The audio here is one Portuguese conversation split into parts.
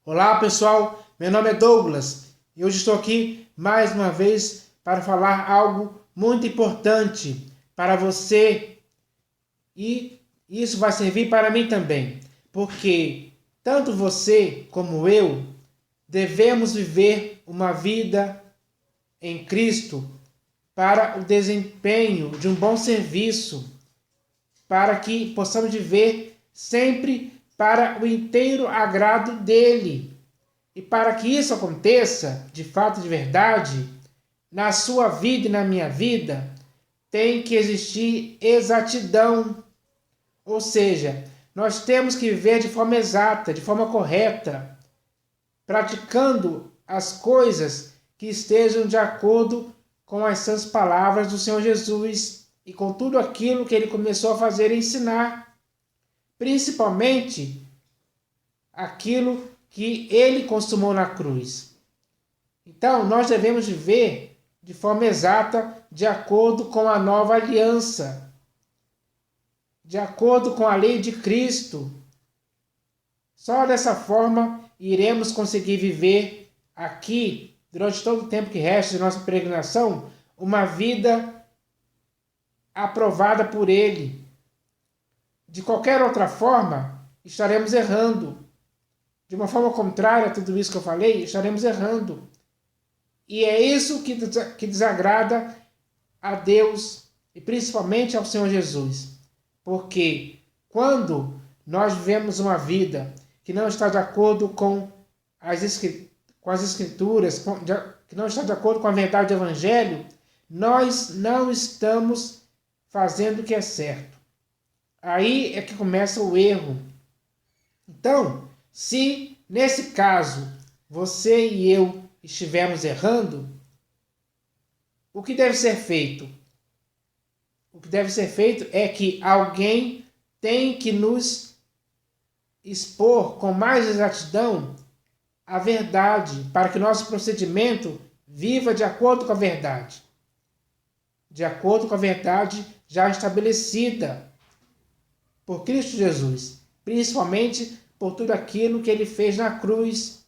Olá pessoal, meu nome é Douglas e hoje estou aqui mais uma vez para falar algo muito importante para você e isso vai servir para mim também, porque tanto você como eu devemos viver uma vida em Cristo para o desempenho de um bom serviço, para que possamos viver sempre para o inteiro agrado dele. E para que isso aconteça, de fato, de verdade, na sua vida e na minha vida, tem que existir exatidão. Ou seja, nós temos que viver de forma exata, de forma correta, praticando as coisas que estejam de acordo com as sãs palavras do Senhor Jesus e com tudo aquilo que ele começou a fazer e ensinar, principalmente aquilo que ele consumou na cruz. Então, nós devemos viver de forma exata, de acordo com a nova aliança, de acordo com a lei de Cristo. Só dessa forma iremos conseguir viver aqui, durante todo o tempo que resta de nossa peregrinação, uma vida aprovada por Ele. De qualquer outra forma, estaremos errando. De uma forma contrária a tudo isso que eu falei, estaremos errando. E é isso que desagrada a Deus e principalmente ao Senhor Jesus. Porque quando nós vivemos uma vida que não está de acordo com as Escrituras, que não está de acordo com a verdade do Evangelho, nós não estamos fazendo o que é certo. Aí é que começa o erro. Então, se nesse caso você e eu estivermos errando, o que deve ser feito? O que deve ser feito é que alguém tem que nos expor com mais exatidão a verdade, para que nosso procedimento viva de acordo com a verdade. De acordo com a verdade já estabelecida por Cristo Jesus, principalmente por tudo aquilo que ele fez na cruz,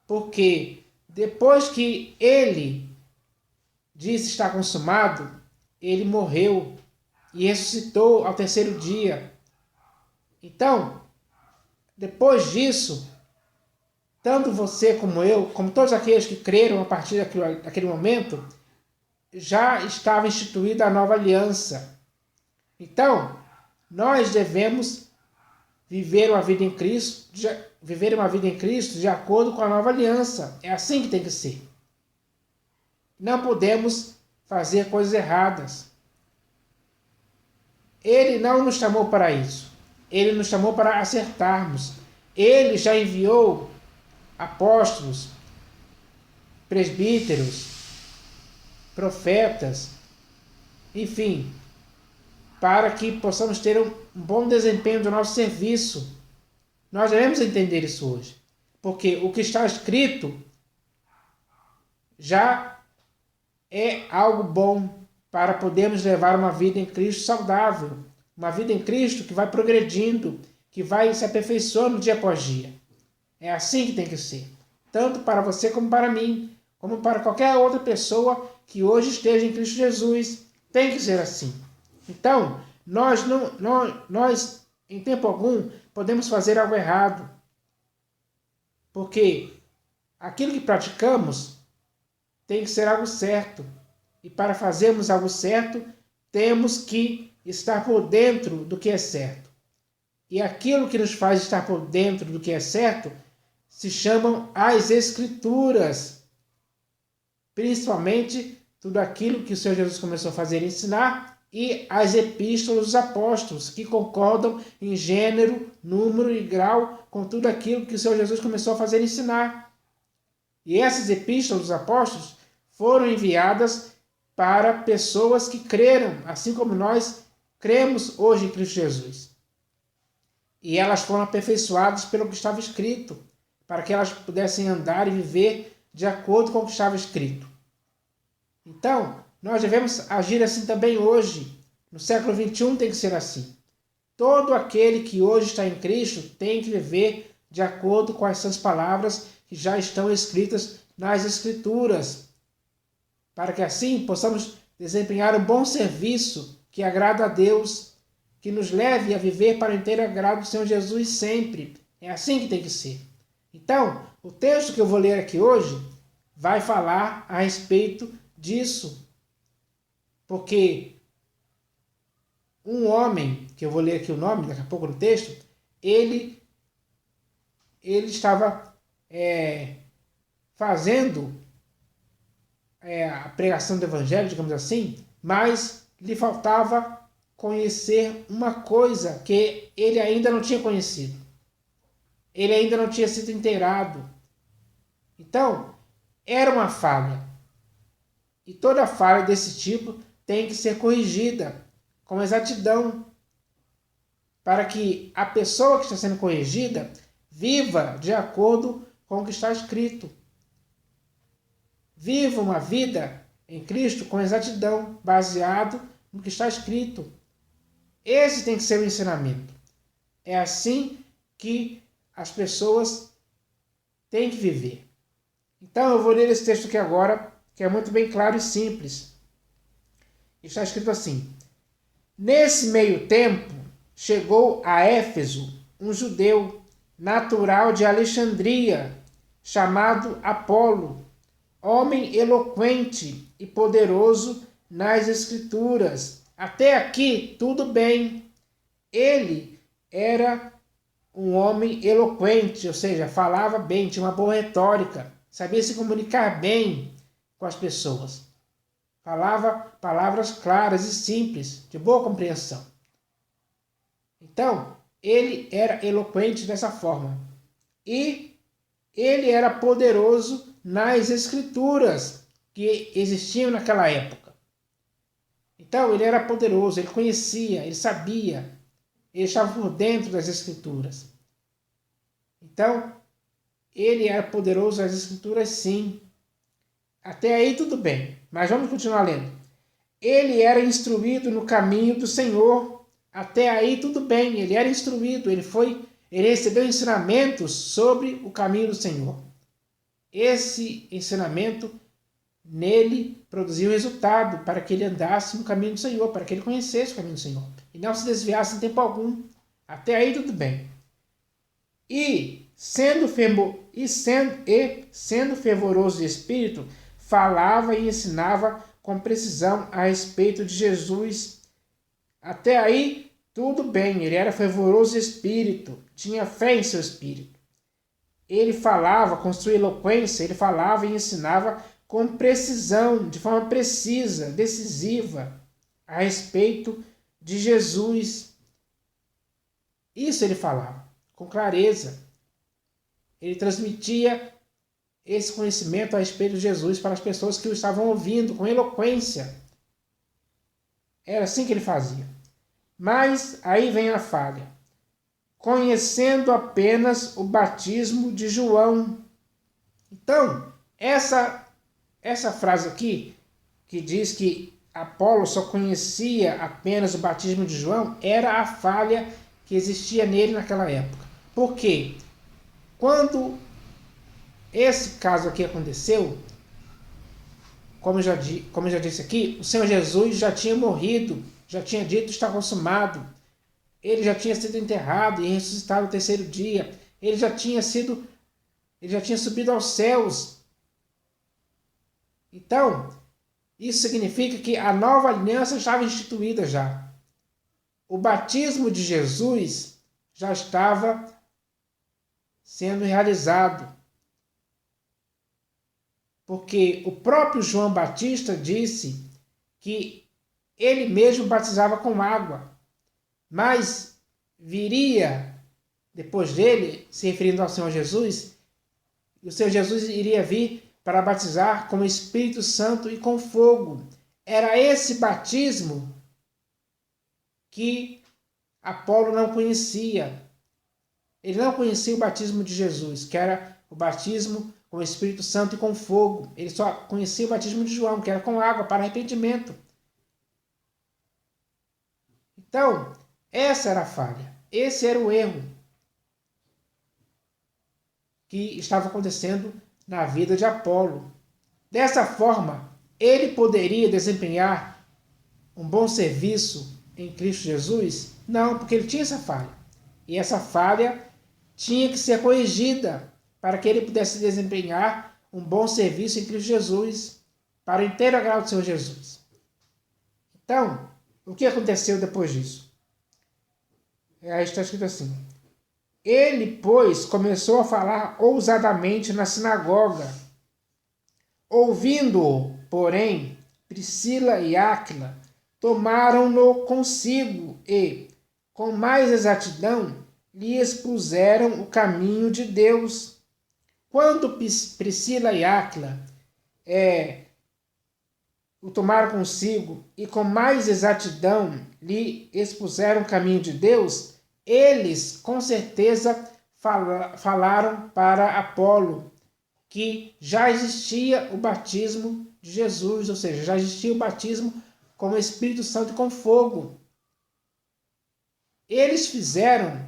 porque depois que ele disse estar consumado, ele morreu e ressuscitou ao terceiro dia. Então, depois disso, tanto você como eu, como todos aqueles que creram a partir daquele momento, já estava instituída a nova aliança. Então, nós devemos viver uma vida em Cristo, de acordo com a nova aliança. É assim que tem que ser. Não podemos fazer coisas erradas. Ele não nos chamou para isso. Ele nos chamou para acertarmos. Ele já enviou apóstolos, presbíteros, profetas, enfim, para que possamos ter um bom desempenho do nosso serviço. Nós devemos entender isso hoje, porque o que está escrito já é algo bom para podermos levar uma vida em Cristo saudável, uma vida em Cristo que vai progredindo, que vai se aperfeiçoando dia após dia. É assim que tem que ser, tanto para você como para mim, como para qualquer outra pessoa que hoje esteja em Cristo Jesus. Tem que ser assim. Então, nós em tempo algum podemos fazer algo errado, porque aquilo que praticamos tem que ser algo certo. E para fazermos algo certo, temos que estar por dentro do que é certo. E aquilo que nos faz estar por dentro do que é certo se chamam as Escrituras. Principalmente tudo aquilo que o Senhor Jesus começou a fazer e ensinar, e as epístolas dos apóstolos, que concordam em gênero, número e grau com tudo aquilo que o Senhor Jesus começou a fazer e ensinar. E essas epístolas dos apóstolos foram enviadas para pessoas que creram, assim como nós cremos hoje em Cristo Jesus. E elas foram aperfeiçoadas pelo que estava escrito, para que elas pudessem andar e viver de acordo com o que estava escrito. Então, nós devemos agir assim também hoje. No século XXI tem que ser assim. Todo aquele que hoje está em Cristo tem que viver de acordo com essas palavras que já estão escritas nas Escrituras, para que assim possamos desempenhar um bom serviço que agrada a Deus, que nos leve a viver para o inteiro agrado do Senhor Jesus sempre. É assim que tem que ser. Então, o texto que eu vou ler aqui hoje vai falar a respeito disso, porque um homem, que eu vou ler aqui o nome daqui a pouco no texto, ele estava fazendo a pregação do evangelho, digamos assim, mas lhe faltava conhecer uma coisa que ele ainda não tinha conhecido. Ele ainda não tinha sido inteirado. Então, era uma falha. E toda falha desse tipo tem que ser corrigida com exatidão, para que a pessoa que está sendo corrigida viva de acordo com o que está escrito. Viva uma vida em Cristo com exatidão, baseado no que está escrito. Esse tem que ser o ensinamento. É assim que as pessoas têm que viver. Então eu vou ler esse texto aqui agora, que é muito bem claro e simples. Está escrito assim: nesse meio tempo, chegou a Éfeso um judeu natural de Alexandria, chamado Apolo, homem eloquente e poderoso nas Escrituras. Até aqui, tudo bem. Ele era um homem eloquente, ou seja, falava bem, tinha uma boa retórica, sabia se comunicar bem com as pessoas. Falava palavras claras e simples, de boa compreensão. Então, ele era eloquente dessa forma. E ele era poderoso nas Escrituras que existiam naquela época. Então, ele era poderoso, ele conhecia, ele sabia, ele estava por dentro das Escrituras. Então, ele era poderoso nas Escrituras, sim. Até aí tudo bem, mas vamos continuar lendo. Ele era instruído no caminho do Senhor. Até aí tudo bem, ele era instruído, ele recebeu ensinamentos sobre o caminho do Senhor. Esse ensinamento nele produziu resultado para que ele andasse no caminho do Senhor, para que ele conhecesse o caminho do Senhor e não se desviasse em tempo algum. Até aí tudo bem. E sendo fervoroso de espírito, falava e ensinava com precisão a respeito de Jesus. Até aí tudo bem, ele era fervoroso de espírito, tinha fé em seu espírito. Ele falava com sua eloquência, ele falava e ensinava com precisão, de forma precisa, decisiva, a respeito de Jesus. Isso ele falava, com clareza. Ele transmitia esse conhecimento a respeito de Jesus para as pessoas que o estavam ouvindo, com eloquência. Era assim que ele fazia. Mas aí vem a falha. Conhecendo apenas o batismo de João. Então, essa frase aqui, que diz que Apolo só conhecia apenas o batismo de João, era a falha que existia nele naquela época. Por quê? Quando esse caso aqui aconteceu, como eu já disse aqui, o Senhor Jesus já tinha morrido, já tinha dito está consumado. Ele já tinha sido enterrado e ressuscitado no terceiro dia. Ele já tinha subido aos céus. Então, isso significa que a nova aliança estava instituída já. O batismo de Jesus já estava sendo realizado. Porque o próprio João Batista disse que ele mesmo batizava com água, mas viria depois dele, se referindo ao Senhor Jesus, o Senhor Jesus iria vir para batizar com o Espírito Santo e com fogo. Era esse batismo que Apolo não conhecia. Ele não conhecia o batismo de Jesus, que era o batismo com o Espírito Santo e com fogo. Ele só conhecia o batismo de João, que era com água para arrependimento. Então, essa era a falha. Esse era o erro. que estava acontecendo na vida de Apolo. Dessa forma, ele poderia desempenhar um bom serviço em Cristo Jesus? Não, porque ele tinha essa falha. E essa falha tinha que ser corrigida para que ele pudesse desempenhar um bom serviço em Cristo Jesus, para o inteiro agrado do Senhor Jesus. Então, o que aconteceu depois disso? Aí está escrito assim: ele, pois, começou a falar ousadamente na sinagoga. Ouvindo-o, porém, Priscila e Áquila tomaram-no consigo e, com mais exatidão, lhe expuseram o caminho de Deus. Quando Priscila e Áquila o tomaram consigo e com mais exatidão lhe expuseram o caminho de Deus, eles com certeza falaram para Apolo que já existia o batismo de Jesus, ou seja, já existia o batismo com o Espírito Santo e com fogo. Eles fizeram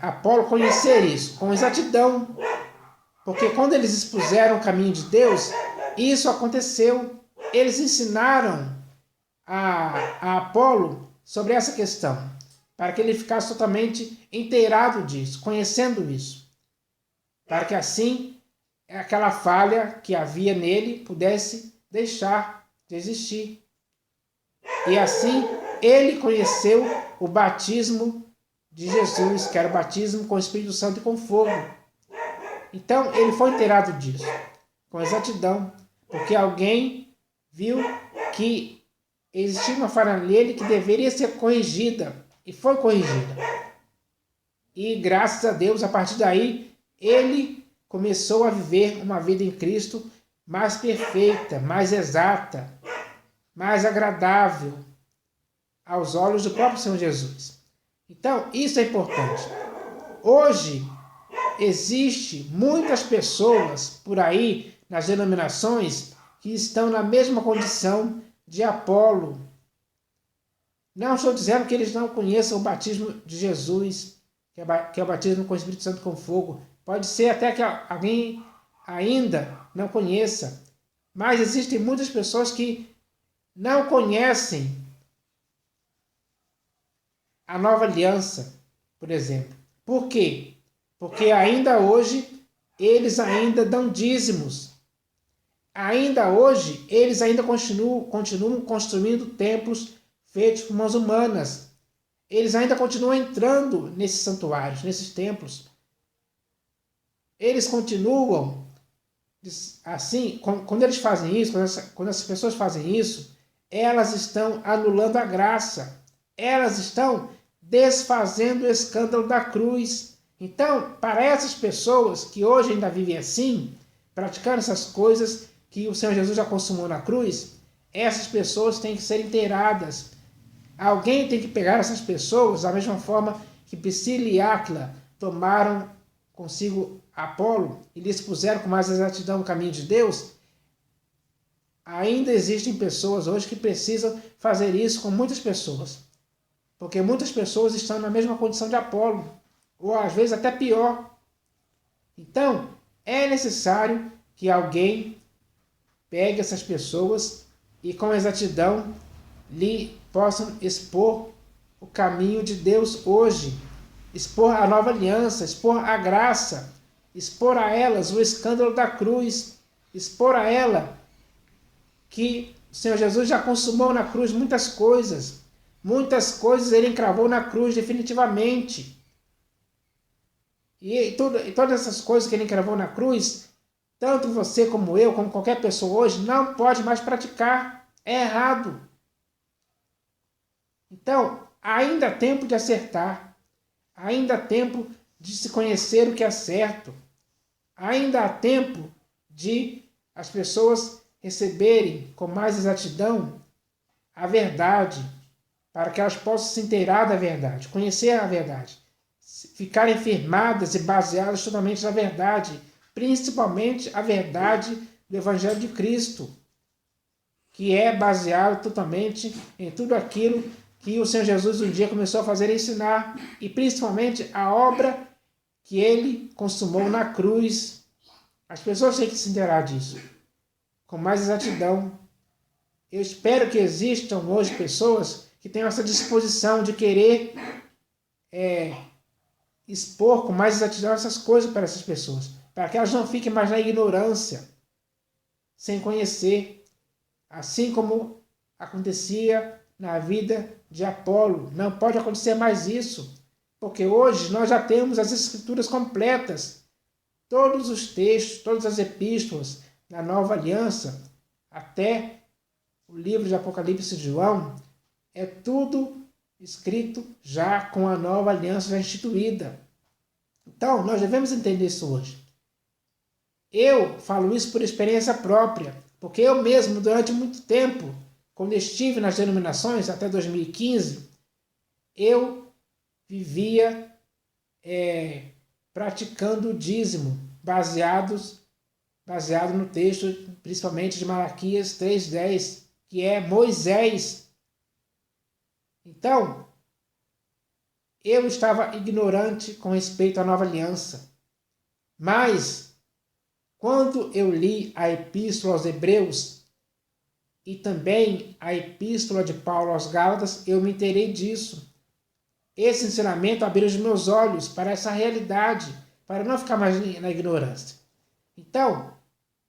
Apolo conhecer isso com exatidão, porque quando eles expuseram o caminho de Deus, isso aconteceu. Eles ensinaram a Apolo sobre essa questão, para que ele ficasse totalmente inteirado disso, conhecendo isso, para que assim aquela falha que havia nele pudesse deixar de existir. E assim ele conheceu o batismo de Jesus, que era o batismo com o Espírito Santo e com fogo. Então ele foi inteirado disso, com exatidão, porque alguém viu que existia uma falha nele que deveria ser corrigida, e foi corrigida. E graças a Deus, a partir daí, ele começou a viver uma vida em Cristo mais perfeita, mais exata, mais agradável aos olhos do próprio Senhor Jesus. Então, isso é importante. Hoje, existe muitas pessoas por aí nas denominações que estão na mesma condição de Apolo. Não estou dizendo que eles não conheçam o batismo de Jesus, que é o batismo com o Espírito Santo com fogo. Pode ser até que alguém ainda não conheça, mas existem muitas pessoas que não conhecem a nova aliança, por exemplo. Por quê? Porque ainda hoje eles ainda dão dízimos. Ainda hoje eles ainda continuam construindo templos feitos por mãos humanas. Eles ainda continuam entrando nesses santuários, nesses templos. Eles continuam assim, quando eles fazem isso, quando as pessoas fazem isso, elas estão anulando a graça. Elas estão desfazendo o escândalo da cruz. Então, para essas pessoas que hoje ainda vivem assim, praticando essas coisas que o Senhor Jesus já consumou na cruz, essas pessoas têm que ser inteiradas. Alguém tem que pegar essas pessoas da mesma forma que Priscila e Áquila tomaram consigo Apolo e lhes puseram com mais exatidão o caminho de Deus. Ainda existem pessoas hoje que precisam fazer isso com muitas pessoas, porque muitas pessoas estão na mesma condição de Apolo, ou às vezes até pior. Então, é necessário que alguém pegue essas pessoas e com exatidão lhe possam expor o caminho de Deus hoje, expor a nova aliança, expor a graça, expor a elas o escândalo da cruz, expor a ela que o Senhor Jesus já consumou na cruz muitas coisas ele encravou na cruz definitivamente. E todas essas coisas que ele encravou na cruz, tanto você como eu, como qualquer pessoa hoje, não pode mais praticar. É errado. Então, ainda há tempo de acertar. Ainda há tempo de se conhecer o que é certo. Ainda há tempo de as pessoas receberem com mais exatidão a verdade, para que elas possam se inteirar da verdade, conhecer a verdade, ficarem firmadas e baseadas totalmente na verdade, principalmente a verdade do Evangelho de Cristo, que é baseado totalmente em tudo aquilo que o Senhor Jesus um dia começou a fazer e ensinar, e principalmente a obra que ele consumou na cruz. As pessoas têm que se inteirar disso com mais exatidão. Eu espero que existam hoje pessoas que tenham essa disposição de querer expor com mais exatidão essas coisas para essas pessoas, para que elas não fiquem mais na ignorância, sem conhecer, assim como acontecia na vida de Apolo. Não pode acontecer mais isso, porque hoje nós já temos as escrituras completas, todos os textos, todas as epístolas da nova aliança, até o livro de Apocalipse de João, é tudo escrito já com a nova aliança já instituída. Então, nós devemos entender isso hoje. Eu falo isso por experiência própria, porque eu mesmo, durante muito tempo, quando estive nas denominações, até 2015, eu vivia praticando o dízimo, baseado no texto, principalmente de Malaquias 3:10, que é Moisés. Então, eu estava ignorante com respeito à nova aliança. Mas, quando eu li a Epístola aos Hebreus e também a Epístola de Paulo aos Gálatas, eu me inteirei disso. Esse ensinamento abriu os meus olhos para essa realidade, para não ficar mais na ignorância. Então,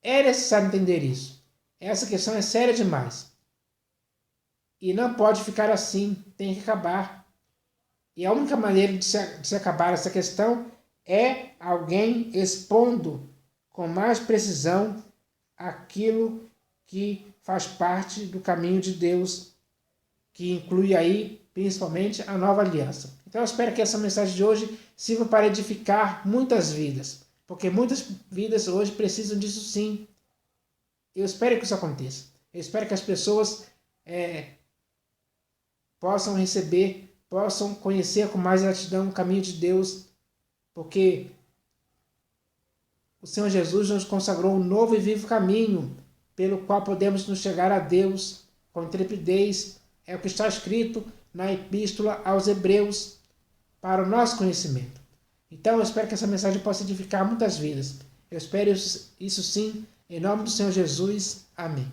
é necessário entender isso. Essa questão é séria demais. E não pode ficar assim, tem que acabar. E a única maneira de se acabar essa questão é alguém expondo com mais precisão aquilo que faz parte do caminho de Deus, que inclui aí principalmente a nova aliança. Então eu espero que essa mensagem de hoje sirva para edificar muitas vidas, porque muitas vidas hoje precisam disso sim. Eu espero que isso aconteça. Eu espero que as pessoas possam receber, possam conhecer com mais exatidão o caminho de Deus, porque o Senhor Jesus nos consagrou um novo e vivo caminho, pelo qual podemos nos chegar a Deus com intrepidez. É o que está escrito na Epístola aos Hebreus, para o nosso conhecimento. Então eu espero que essa mensagem possa edificar muitas vidas. Eu espero isso sim, em nome do Senhor Jesus. Amém.